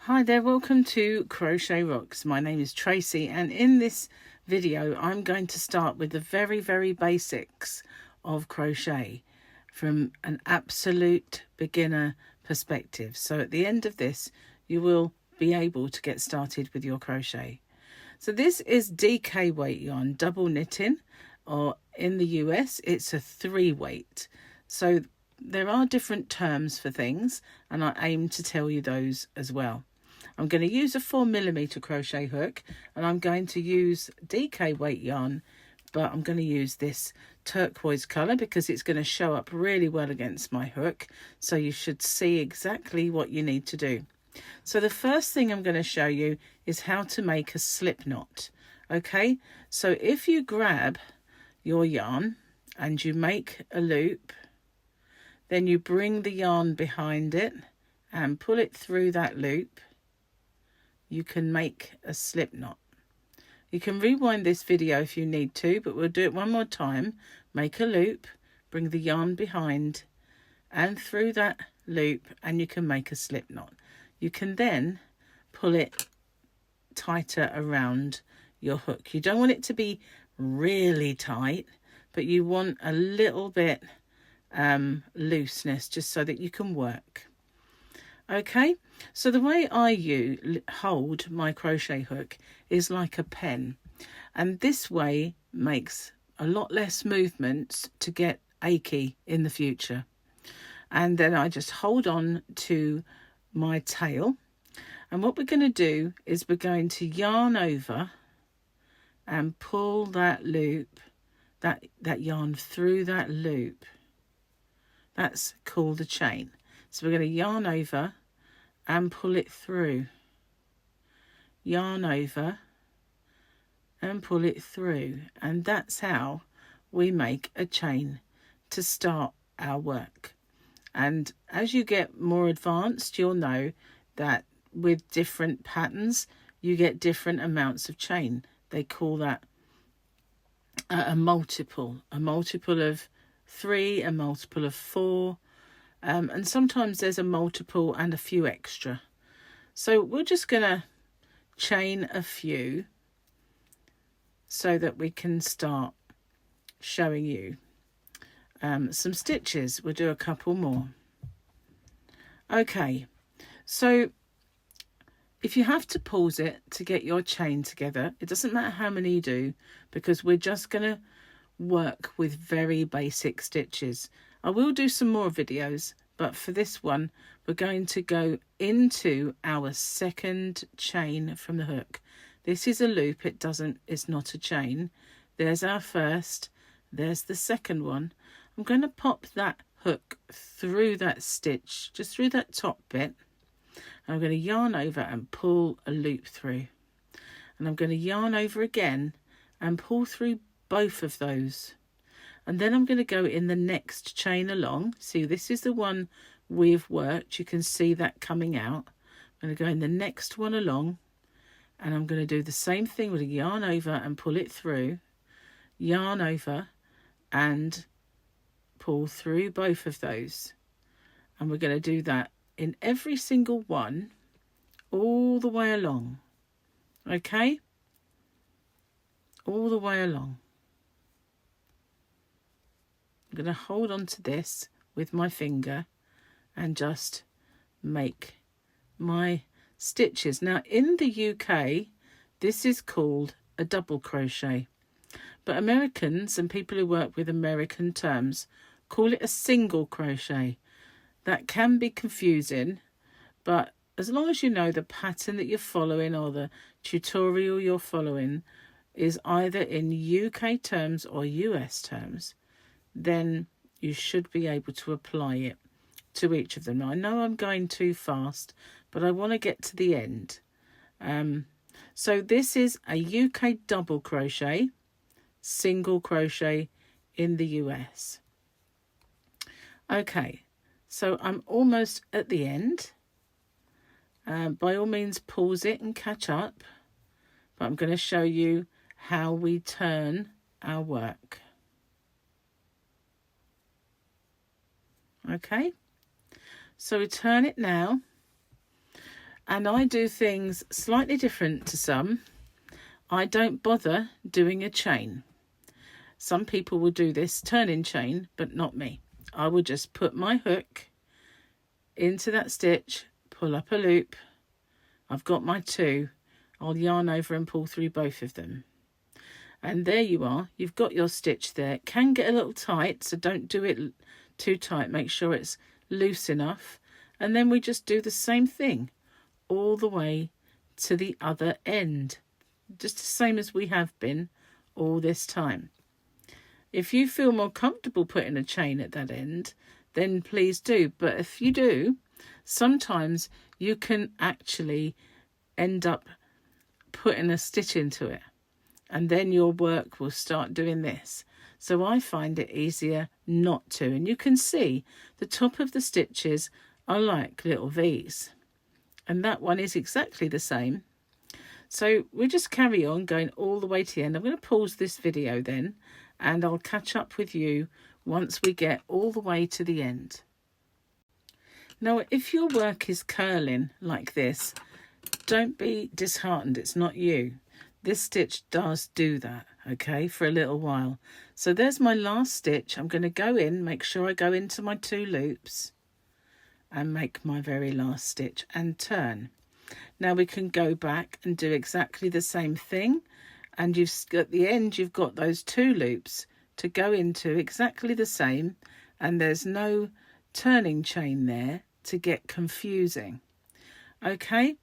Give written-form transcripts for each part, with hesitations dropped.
Hi there, welcome to Crochet Rocks. My name is Tracy, and in this video I'm going to start with the very basics of crochet from an absolute beginner perspective. So at the end of this you will be able to get started with your crochet. So this is DK weight yarn, double knitting, or in the US it's a 3 weight. So there are different terms for things, and I aim to tell you those as well. I'm going to use a 4mm crochet hook, and I'm going to use DK weight yarn, but I'm going to use this turquoise colour because it's going to show up really well against my hook, so you should see exactly what you need to do. So the first thing I'm going to show you is how to make a slip knot. Okay, so if you grab your yarn and you make a loop, then you bring the yarn behind it and pull it through that loop, you can make a slip knot. You can rewind this video if you need to, but we'll do it one more time. Make a loop, bring the yarn behind and through that loop, and you can make a slip knot. You can then pull it tighter around your hook. You don't want it to be really tight, but you want a little bit looseness just so that you can work. Okay, so the way I hold my crochet hook is like a pen, and this way makes a lot less movements to get achy in the future. And then I just hold on to my tail, and what we're going to do is we're going to yarn over and pull that loop, that yarn through that loop. That's called a chain. So we're going to yarn over and pull it through. Yarn over and pull it through. And that's how we make a chain to start our work. And as you get more advanced, you'll know that with different patterns, you get different amounts of chain. They call that a multiple of 3, a multiple of 4. And sometimes there's a multiple and a few extra. So we're just going to chain a few so that we can start showing you some stitches. We'll do a couple more. Okay, so if you have to pause it to get your chain together, it doesn't matter how many you do, because we're just going to work with very basic stitches. I will do some more videos, but for this one we're going to go into our second chain from the hook. This is a loop, it's not a chain. There's our first, there's the second one. I'm going to pop that hook through that stitch, just through that top bit. I'm going to yarn over and pull a loop through, and I'm going to yarn over again and pull through both of those. And then I'm going to go in the next chain along. See, this is the one we've worked. You can see that coming out. I'm going to go in the next one along, and I'm going to do the same thing with a yarn over and pull it through, yarn over and pull through both of those. And we're going to do that in every single one all the way along. Okay? All the way along. I'm going to hold on to this with my finger and just make my stitches. Now in the UK this is called a double crochet, but Americans and people who work with American terms call it a single crochet. That can be confusing, but as long as you know the pattern that you're following or the tutorial you're following is either in UK terms or US terms, then you should be able to apply it to each of them. Now, I know I'm going too fast, but I want to get to the end. So this is a UK double crochet, single crochet in the US. Okay, so I'm almost at the end. By all means pause it and catch up, but I'm going to show you how we turn our work. Okay, so we turn it now, And I do things slightly different to some. I don't bother doing a chain. Some people will do this turning chain, but not me. I will just put my hook into that stitch, pull up a loop. I've got my 2. I'll yarn over and pull through both of them. And there you are. You've got your stitch there. It can get a little tight, so don't do it too tight. Make sure it's loose enough. And then we just do the same thing all the way to the other end. Just the same as we have been all this time. If you feel more comfortable putting a chain at that end, then please do. But if you do, sometimes you can actually end up putting a stitch into it, and then your work will start doing this. So I find it easier not to. And you can see the top of the stitches are like little V's, and that one is exactly the same. So we just carry on going all the way to the end. I'm going to pause this video then, and I'll catch up with you once we get all the way to the end. Now, if your work is curling like this, don't be disheartened. It's not you. This stitch does do that, okay, for a little while. So there's my last stitch. I'm going to go in, make sure I go into my 2 loops and make my very last stitch and turn. Now we can go back and do exactly the same thing, and at the end you've got those 2 loops to go into exactly the same, and there's no turning chain there to get confusing. Okay,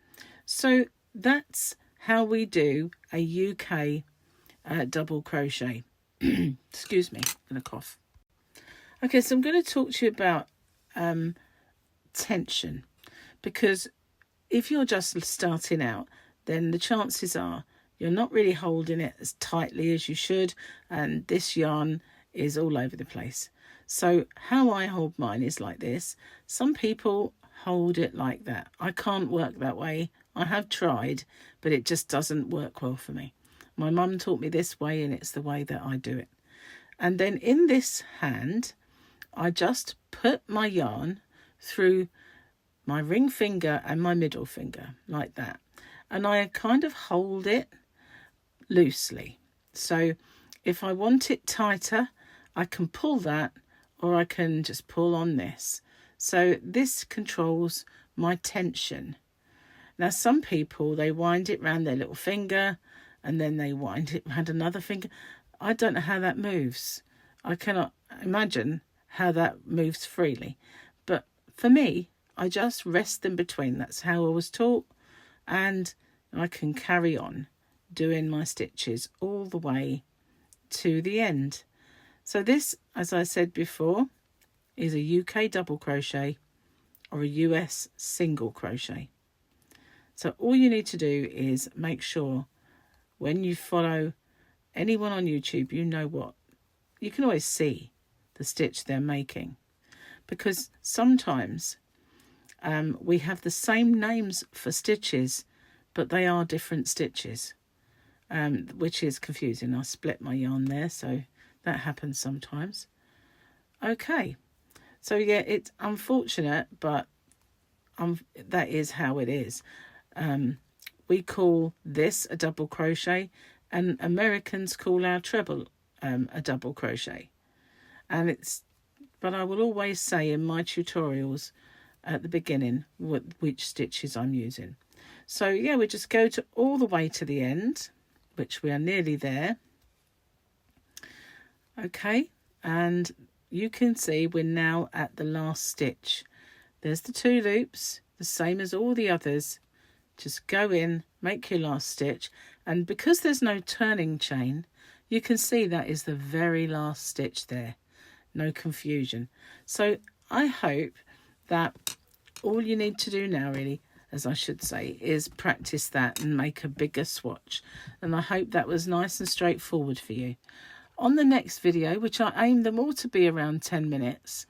so that's how we do a UK double crochet. Excuse me, I'm going to cough. Okay, so I'm going to talk to you about tension, because if you're just starting out, then the chances are you're not really holding it as tightly as you should, and this yarn is all over the place. So how I hold mine is like this. Some people hold it like that. I can't work that way. I have tried, but it just doesn't work well for me. My mum taught me this way, and it's the way that I do it. And then in this hand, I just put my yarn through my ring finger and my middle finger like that, and I kind of hold it loosely. So if I want it tighter, I can pull that, or I can just pull on this. So this controls my tension. Now some people, they wind it round their little finger, and then they wind it round another finger. I don't know how that moves. I cannot imagine how that moves freely. But for me, I just rest them between. That's how I was taught, and I can carry on doing my stitches all the way to the end. So this, as I said before, is a UK double crochet or a US single crochet. So all you need to do is make sure when you follow anyone on YouTube, you know what, you can always see the stitch they're making, because sometimes we have the same names for stitches, but they are different stitches, which is confusing. I split my yarn there, so that happens sometimes. Okay, so yeah, it's unfortunate, but that is how it is. We call this a double crochet, and Americans call our treble a double crochet. But I will always say in my tutorials at the beginning which stitches I'm using. So yeah, we just go to all the way to the end, which we are nearly there. Okay, and you can see we're now at the last stitch. There's the 2 loops, the same as all the others. Just go in, make your last stitch, and because there's no turning chain, you can see that is the very last stitch there. No confusion. So I hope that all you need to do now, really, as I should say, is practice that and make a bigger swatch. And I hope that was nice and straightforward for you. On the next video, which I aim them all to be around 10 minutes,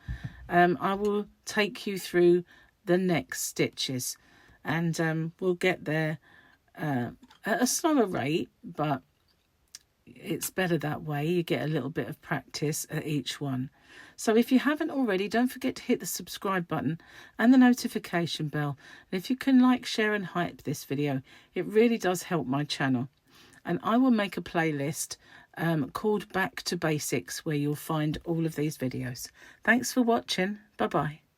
I will take you through the next stitches, and we'll get there at a slower rate, but it's better that way. You get a little bit of practice at each one. So if you haven't already, don't forget to hit the subscribe button and the notification bell. And if you can like, share and hype this video, it really does help my channel. And I will make a playlist called Back to Basics, where you'll find all of these videos. Thanks for watching. Bye bye.